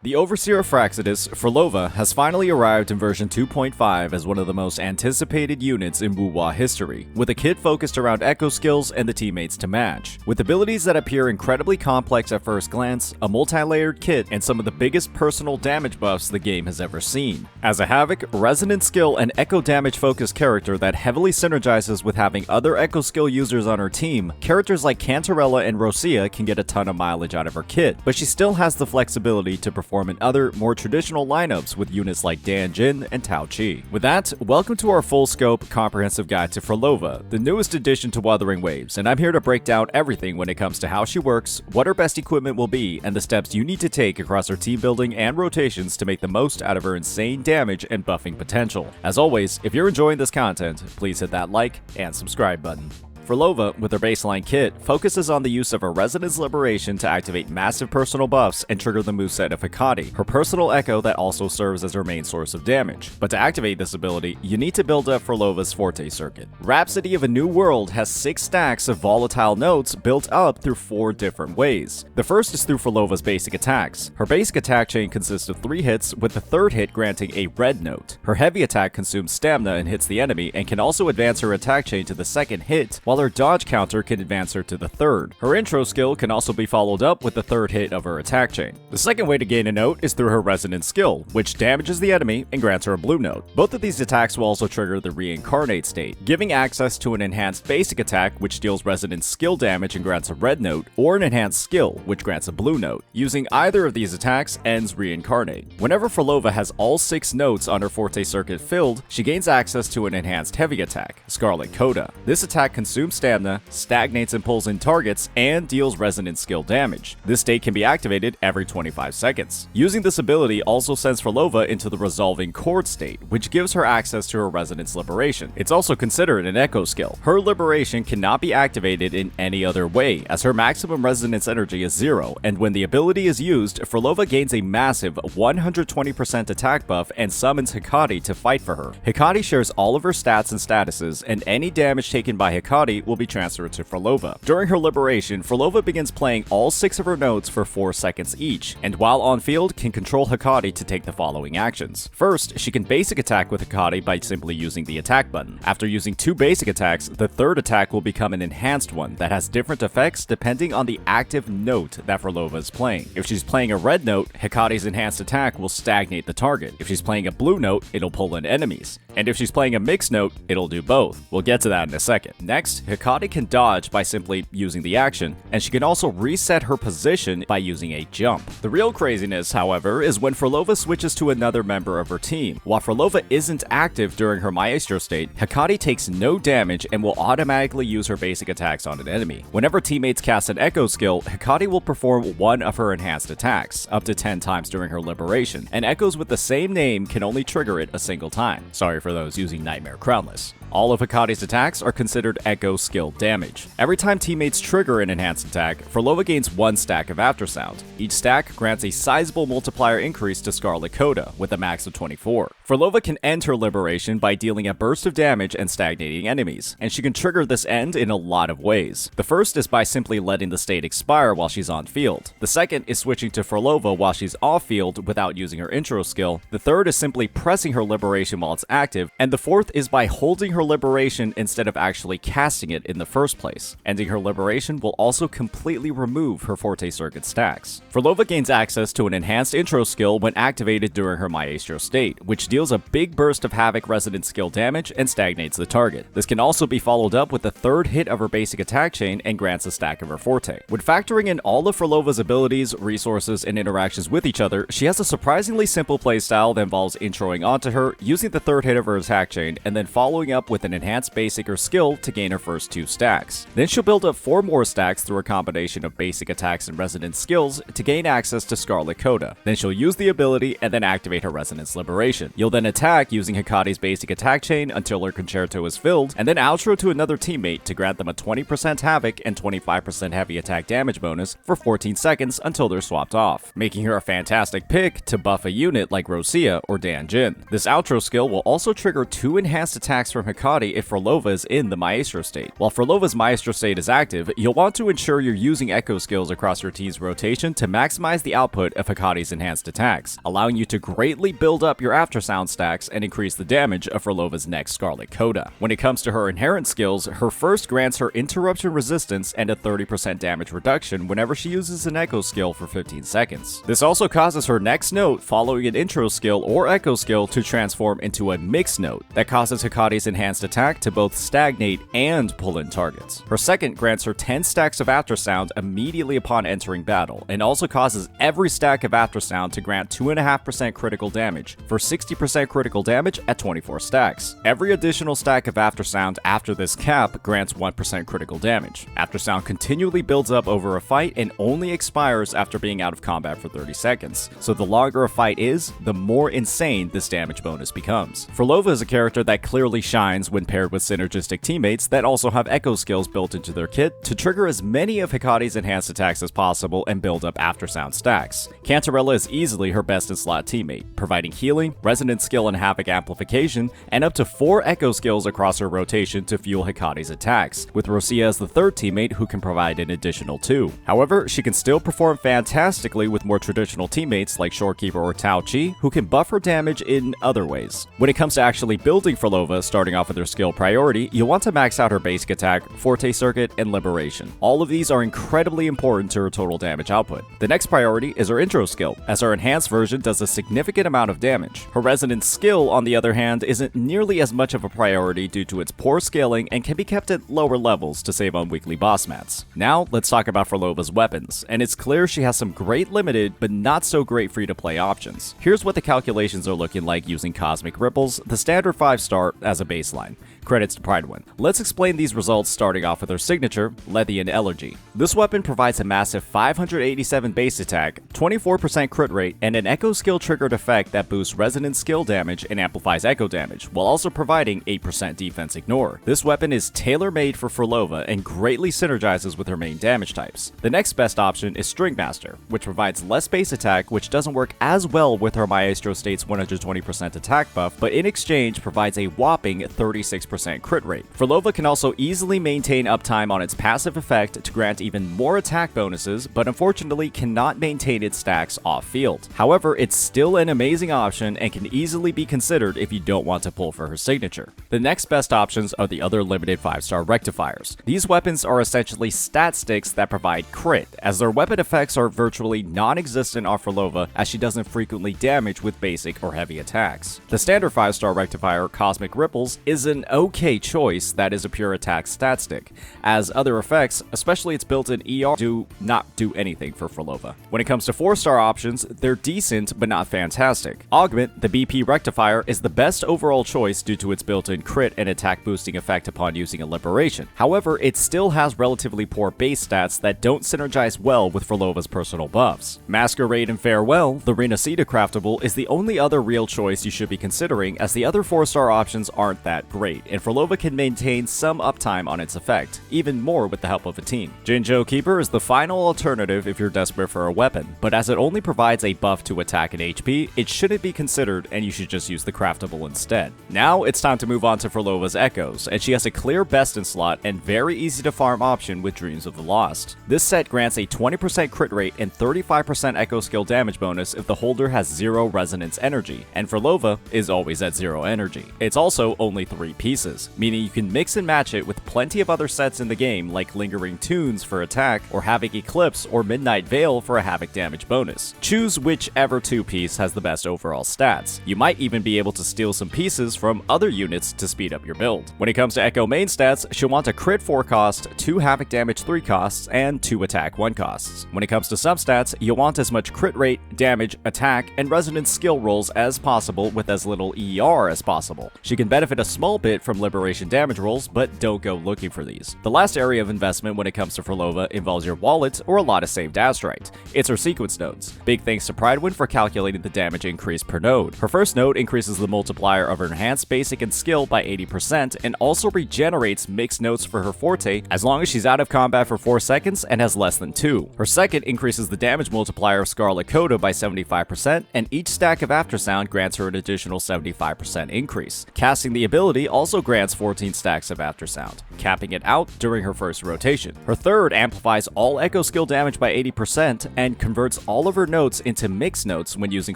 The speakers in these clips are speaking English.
The Overseer of Fraxidus, Phrolova, has finally arrived in version 2.5 as one of the most anticipated units in Wuwa history, with a kit focused around echo skills and the teammates to match. With abilities that appear incredibly complex at first glance, a multi-layered kit, and some of the biggest personal damage buffs the game has ever seen. As a Havoc, resonant skill, and echo damage focused character that heavily synergizes with having other echo skill users on her team, characters like Cantarella and Roccia can get a ton of mileage out of her kit, but she still has the flexibility to perform in other, more traditional lineups with units like Danjin and Tao Chi. With that, welcome to our full-scope, comprehensive guide to Phrolova, the newest addition to Wuthering Waves, and I'm here to break down everything when it comes to how she works, what her best equipment will be, and the steps you need to take across her team building and rotations to make the most out of her insane damage and buffing potential. As always, if you're enjoying this content, please hit that like and subscribe button. Phrolova, with her baseline kit, focuses on the use of her Resonance Liberation to activate massive personal buffs and trigger the moveset of Hecate, her personal echo that also serves as her main source of damage. But to activate this ability, you need to build up Phrolova's Forte circuit. Rhapsody of a New World has 6 stacks of volatile notes built up through 4 different ways. The first is through Phrolova's basic attacks. Her basic attack chain consists of 3 hits, with the 3rd hit granting a red note. Her heavy attack consumes stamina and hits the enemy, and can also advance her attack chain to the 2nd hit, while her dodge counter can advance her to the 3rd. Her intro skill can also be followed up with the 3rd hit of her attack chain. The second way to gain a note is through her resonance skill, which damages the enemy and grants her a blue note. Both of these attacks will also trigger the reincarnate state, giving access to an enhanced basic attack which deals resonance skill damage and grants a red note, or an enhanced skill which grants a blue note. Using either of these attacks ends reincarnate. Whenever Phrolova has all 6 notes on her Forte circuit filled, she gains access to an enhanced heavy attack, Scarlet Coda. This attack consumes stamina, stagnates and pulls in targets, and deals resonance skill damage. This state can be activated every 25 seconds. Using this ability also sends Phrolova into the Resolving Chord state, which gives her access to her Resonance Liberation. It's also considered an echo skill. Her liberation cannot be activated in any other way, as her maximum resonance energy is 0, and when the ability is used, Phrolova gains a massive 120% attack buff and summons Hecate to fight for her. Hecate shares all of her stats and statuses, and any damage taken by Hecate will be transferred to Phrolova. During her liberation, Phrolova begins playing all 6 of her notes for 4 seconds each, and while on field can control Hecate to take the following actions. First, she can basic attack with Hecate by simply using the attack button. After using 2 basic attacks, the 3rd attack will become an enhanced one that has different effects depending on the active note that Phrolova is playing. If she's playing a red note, Hecate's enhanced attack will stagnate the target. If she's playing a blue note, it'll pull in enemies. And if she's playing a mixed note, it'll do both. We'll get to that in a second. Next, Hecate can dodge by simply using the action, and she can also reset her position by using a jump. The real craziness, however, is when Phrolova switches to another member of her team. While Phrolova isn't active during her Maestro state, Hecate takes no damage and will automatically use her basic attacks on an enemy. Whenever teammates cast an echo skill, Hecate will perform one of her enhanced attacks, up to 10 times during her liberation, and echoes with the same name can only trigger it a single time. Sorry for those using Nightmare Crownless. All of Hecate's attacks are considered echo skill damage. Every time teammates trigger an enhanced attack, Phrolova gains 1 stack of aftersound. Each stack grants a sizable multiplier increase to Scarlet Coda, with a max of 24. Phrolova can end her liberation by dealing a burst of damage and stagnating enemies, and she can trigger this end in a lot of ways. The first is by simply letting the state expire while she's on field. The second is switching to Phrolova while she's off field without using her intro skill. The third is simply pressing her liberation while it's active, and the fourth is by holding her liberation instead of actually casting it in the first place. Ending her liberation will also completely remove her Forte circuit stacks. Phrolova gains access to an enhanced intro skill when activated during her Maestro state, which deals a big burst of Havoc resonance skill damage and stagnates the target. This can also be followed up with the 3rd hit of her basic attack chain and grants a stack of her Forte. When factoring in all of Phrolova's abilities, resources, and interactions with each other, she has a surprisingly simple playstyle that involves introing onto her, using the 3rd hit of her attack chain, and then following up with an enhanced basic or skill to gain her first 2 stacks. Then she'll build up 4 more stacks through a combination of basic attacks and resonance skills to gain access to Scarlet Coda. Then she'll use the ability and then activate her Resonance Liberation. You'll then attack using Hecate's basic attack chain until her concerto is filled, and then outro to another teammate to grant them a 20% Havoc and 25% heavy attack damage bonus for 14 seconds until they're swapped off, making her a fantastic pick to buff a unit like Roccia or Danjin. This outro skill will also also trigger 2 enhanced attacks from Hikari if Phrolova is in the Maestro state. While Frolova's Maestro state is active, you'll want to ensure you're using Echo skills across your team's rotation to maximize the output of Hikari's enhanced attacks, allowing you to greatly build up your aftersound stacks and increase the damage of Frolova's next Scarlet Coda. When it comes to her inherent skills, her first grants her interruption resistance and a 30% damage reduction whenever she uses an Echo skill for 15 seconds. This also causes her next note following an intro skill or Echo skill to transform into a mixed note that causes Hikari's enhanced attack to both stagnate and pull in targets. Her second grants her 10 stacks of aftersound immediately upon entering battle, and also causes every stack of aftersound to grant 2.5% critical damage for 60% critical damage at 24 stacks. Every additional stack of aftersound after this cap grants 1% critical damage. Aftersound continually builds up over a fight and only expires after being out of combat for 30 seconds, so the longer a fight is, the more insane this damage bonus becomes. Phrolova is a character that clearly shines when paired with synergistic teammates that also have Echo skills built into their kit to trigger as many of Hikari's enhanced attacks as possible and build up aftersound stacks. Cantarella is easily her best in slot teammate, providing healing, resonant skill and havoc amplification, and up to 4 Echo skills across her rotation to fuel Hikari's attacks, with Roccia as the third teammate who can provide an additional 2. However, she can still perform fantastically with more traditional teammates like Shorekeeper or Tao Chi, who can buff her damage in other ways. When it comes to actually building Phrolova, starting off with her skill priority, you'll want to max out her basic attack, Forte Circuit, and Liberation. All of these are incredibly important to her total damage output. The next priority is her intro skill, as her enhanced version does a significant amount of damage. Her resonant skill, on the other hand, isn't nearly as much of a priority due to its poor scaling and can be kept at lower levels to save on weekly boss mats. Now, let's talk about Phrolova's weapons, and it's clear she has some great limited but not so great free-to-play options. Here's what the calculations are looking like using Cosmic Ripples, the standard 5-star, as a baseline. Credits to Pridewin. Let's explain these results starting off with her signature, Lethian Elegy. This weapon provides a massive 587 base attack, 24% crit rate, and an Echo skill triggered effect that boosts resonant skill damage and amplifies Echo damage, while also providing 8% defense ignore. This weapon is tailor-made for Phrolova and greatly synergizes with her main damage types. The next best option is Stringmaster, which provides less base attack, which doesn't work as well with her Maestro state's 120% attack buff, but in exchange provides a whopping 36% crit rate. Phrolova can also easily maintain uptime on its passive effect to grant even more attack bonuses, but unfortunately cannot maintain its stacks off-field. However, it's still an amazing option and can easily be considered if you don't want to pull for her signature. The next best options are the other limited 5-star rectifiers. These weapons are essentially stat sticks that provide crit, as their weapon effects are virtually non-existent on Phrolova, as she doesn't frequently damage with basic or heavy attacks. The standard 5-star rectifier, Cosmic Ripples, is an okay choice that is a pure attack stat stick, as other effects, especially its built-in ER, do not do anything for Phrolova. When it comes to 4-star options, they're decent but not fantastic. Augment, the BP rectifier, is the best overall choice due to its built-in crit and attack boosting effect upon using a Liberation. However, it still has relatively poor base stats that don't synergize well with Phrolova's personal buffs. Masquerade and Farewell, the Renacida craftable, is the only other real choice you should be considering, as the other 4-star options aren't that great, and Phrolova can maintain some uptime on its effect, even more with the help of a team. Shorekeeper is the final alternative if you're desperate for a weapon, but as it only provides a buff to attack and HP, it shouldn't be considered and you should just use the craftable instead. Now it's time to move on to Phrolova's Echoes, and she has a clear best in slot and very easy to farm option with Dreams of the Lost. This set grants a 20% crit rate and 35% Echo skill damage bonus if the holder has 0 resonance energy, and Phrolova is always at 0 energy. It's also only 3 pieces, meaning you can mix and match it with plenty of other sets in the game like Lingering Tunes for attack, or Havoc Eclipse or Midnight Veil for a Havoc damage bonus. Choose whichever 2-piece has the best overall stats. You might even be able to steal some pieces from other units to speed up your build. When it comes to Echo main stats, she'll want a crit 4 cost, 2 Havoc damage 3 costs, and 2 attack 1 costs. When it comes to substats, you'll want as much crit rate, damage, attack, and resonance skill rolls as possible with as little ER as possible. She can benefit a small bit from Liberation damage rolls, but don't go looking for these. The last area of investment when it comes to Phrolova involves your wallet or a lot of saved Astrite. It's her sequence nodes. Big thanks to Pridewin for calculating the damage increase per node. Her first node increases the multiplier of her enhanced basic and skill by 80% and also regenerates mixed notes for her forte as long as she's out of combat for 4 seconds and has less than 2. Her second increases the damage multiplier of Scarlet Coda by 75%, and each stack of Aftersound grants her an additional 75% 25% increase. Casting the ability also grants 14 stacks of aftersound, capping it out during her first rotation. Her third amplifies all echo skill damage by 80% and converts all of her notes into mixed notes when using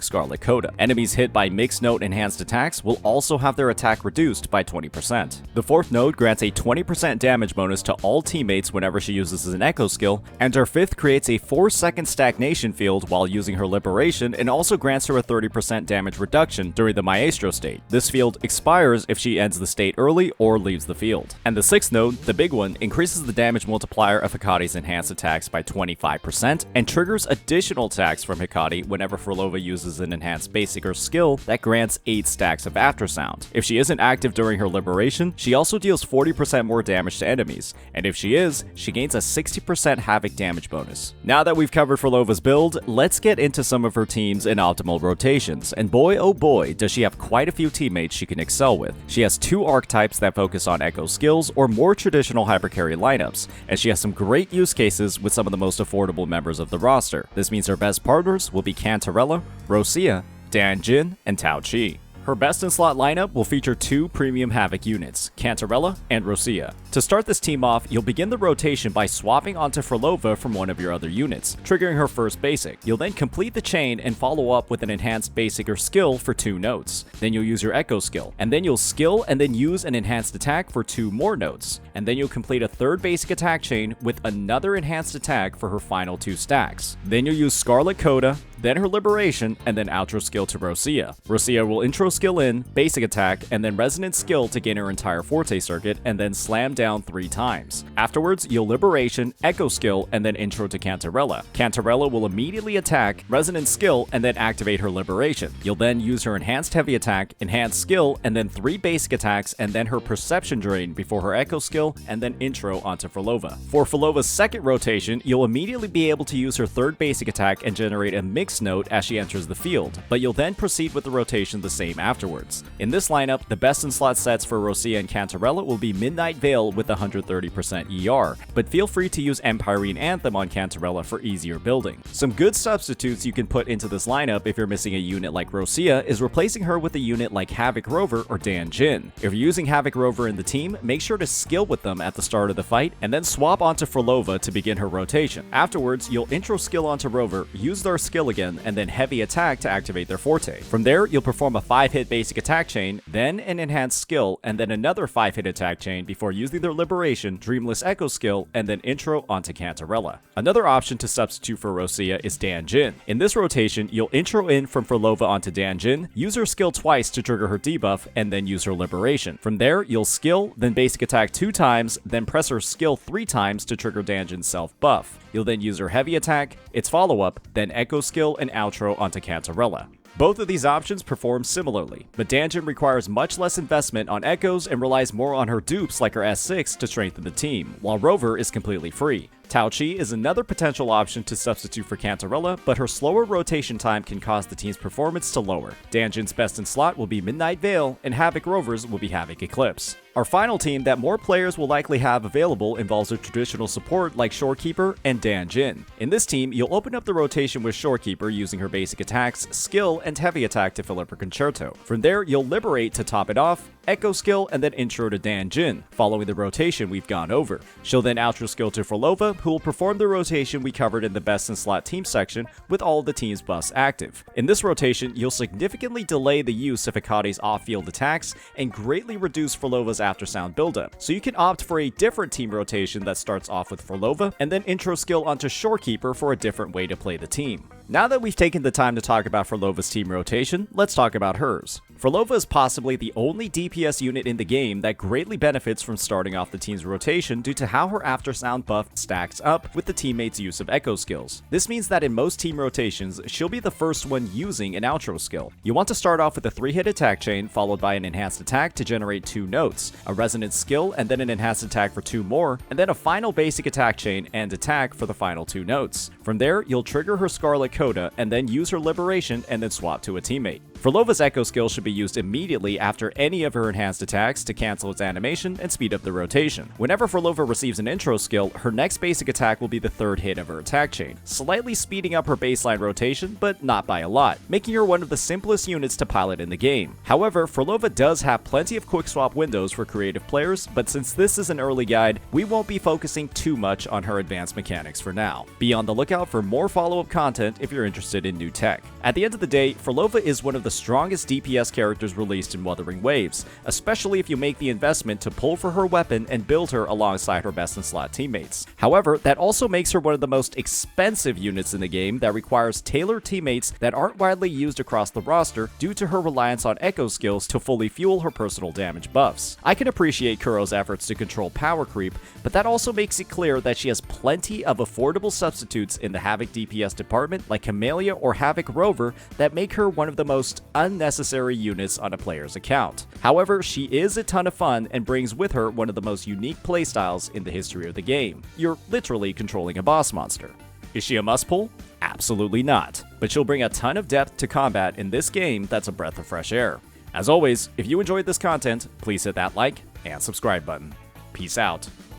Scarlet Coda. Enemies hit by mixed note enhanced attacks will also have their attack reduced by 20%. The fourth node grants a 20% damage bonus to all teammates whenever she uses an echo skill, and her fifth creates a 4-second stagnation field while using her liberation and also grants her a 30% damage reduction during the Maestro state. This field expires if she ends the state early or leaves the field. And the sixth node, the big one, increases the damage multiplier of Hikate's enhanced attacks by 25% and triggers additional attacks from Hikate whenever Phrolova uses an enhanced basic or skill that grants 8 stacks of aftersound. If she isn't active during her liberation, she also deals 40% more damage to enemies, and if she is, she gains a 60% Havoc damage bonus. Now that we've covered Phrolova's build, let's get into some of her teams and optimal rotations, and boy oh boy does she have quite a few teammates she can excel with. She has 2 archetypes that focus on echo skills or more traditional hypercarry lineups, and she has some great use cases with some of the most affordable members of the roster. This means her best partners will be Cantarella, Roccia, Danjin, and Tao Chi. Her best-in-slot lineup will feature 2 premium Havoc units, Cantarella and Roccia. To start this team off, you'll begin the rotation by swapping onto Phrolova from one of your other units, triggering her first basic. You'll then complete the chain and follow up with an enhanced basic or skill for 2 notes. Then you'll use your echo skill, and then you'll skill and then use an enhanced attack for 2 more notes. And then you'll complete a third basic attack chain with another enhanced attack for her final 2 stacks. Then you'll use Scarlet Coda, then her liberation, and then outro skill to Roccia. Roccia will intro skill in, basic attack, and then resonant skill to gain her entire forte circuit, and then slam down 3 times. Afterwards, you'll liberation, echo skill, and then intro to Cantarella. Cantarella will immediately attack, resonant skill, and then activate her liberation. You'll then use her enhanced heavy attack, enhanced skill, and then 3 basic attacks, and then her perception drain before her echo skill, and then intro onto Phrolova. For Phrolova's second rotation, you'll immediately be able to use her third basic attack and generate a mixed note as she enters the field, but you'll then proceed with the rotation the same afterwards. In this lineup, the best in slot sets for Roccia and Cantarella will be Midnight Veil with 130% ER, but feel free to use Empyrene Anthem on Cantarella for easier building. Some good substitutes you can put into this lineup if you're missing a unit like Roccia is replacing her with a unit like Havoc Rover or Danjin. If you're using Havoc Rover in the team, make sure to skill with them at the start of the fight and then swap onto Phrolova to begin her rotation. Afterwards, you'll intro skill onto Rover, use their skill again, and then heavy attack to activate their forte. From there, you'll perform a 5-hit basic attack chain, then an enhanced skill, and then another 5-hit attack chain before using their liberation, dreamless echo skill, and then intro onto Cantarella. Another option to substitute for Roccia is Danjin. In this rotation, you'll intro in from Phrolova onto Danjin, use her skill twice to trigger her debuff, and then use her liberation. From there, you'll skill, then basic attack 2 times, then press her skill 3 times to trigger Danjin's self buff. You'll then use her heavy attack, its follow-up, then echo skill and outro onto Cantarella. Both of these options perform similarly, but Danjin requires much less investment on echoes and relies more on her dupes like her S6 to strengthen the team, while Rover is completely free. Tao Chi is another potential option to substitute for Cantarella, but her slower rotation time can cause the team's performance to lower. Danjin's best in slot will be Midnight Veil, and Havoc Rover's will be Havoc Eclipse. Our final team that more players will likely have available involves a traditional support like Shorekeeper and Danjin. In this team, you'll open up the rotation with Shorekeeper using her basic attacks, skill, and heavy attack to fill up her concerto. From there, you'll liberate to top it off, echo skill, and then intro to Danjin, following the rotation we've gone over. She'll then outro skill to Phrolova, who will perform the rotation we covered in the best in slot team section with all the team's buffs active. In this rotation, you'll significantly delay the use of Hikate's off-field attacks and greatly reduce Phrolova's aftersound buildup, so you can opt for a different team rotation that starts off with Phrolova and then intro skill onto Shorekeeper for a different way to play the team. Now that we've taken the time to talk about Phrolova's team rotation, let's talk about hers. Phrolova is possibly the only DPS unit in the game that greatly benefits from starting off the team's rotation due to how her aftersound buff stacks up with the teammates' use of echo skills. This means that in most team rotations, she'll be the first one using an outro skill. You want to start off with a 3-hit attack chain followed by an enhanced attack to generate 2 notes, a resonant skill and then an enhanced attack for 2 more, and then a final basic attack chain and attack for the final 2 notes. From there, you'll trigger her Scarlet Coda and then use her liberation and then swap to a teammate. Phrolova's Echo skill should be used immediately after any of her enhanced attacks to cancel its animation and speed up the rotation. Whenever Phrolova receives an intro skill, her next basic attack will be the third hit of her attack chain, slightly speeding up her baseline rotation, but not by a lot, making her one of the simplest units to pilot in the game. However, Phrolova does have plenty of quick swap windows for creative players, but since this is an early guide, we won't be focusing too much on her advanced mechanics for now. Be on the lookout for more follow-up content if you're interested in new tech. At the end of the day, Phrolova is one of the strongest DPS characters released in Wuthering Waves, especially if you make the investment to pull for her weapon and build her alongside her best-in-slot teammates. However, that also makes her one of the most expensive units in the game that requires tailored teammates that aren't widely used across the roster due to her reliance on echo skills to fully fuel her personal damage buffs. I can appreciate Kuro's efforts to control power creep, but that also makes it clear that she has plenty of affordable substitutes in the Havoc DPS department like Camellia or Havoc Rover that make her one of the most unnecessary units on a player's account. However, she is a ton of fun and brings with her one of the most unique playstyles in the history of the game. You're literally controlling a boss monster. Is she a must pull? Absolutely not, but she'll bring a ton of depth to combat in this game that's a breath of fresh air. As always, if you enjoyed this content, please hit that like and subscribe button. Peace out.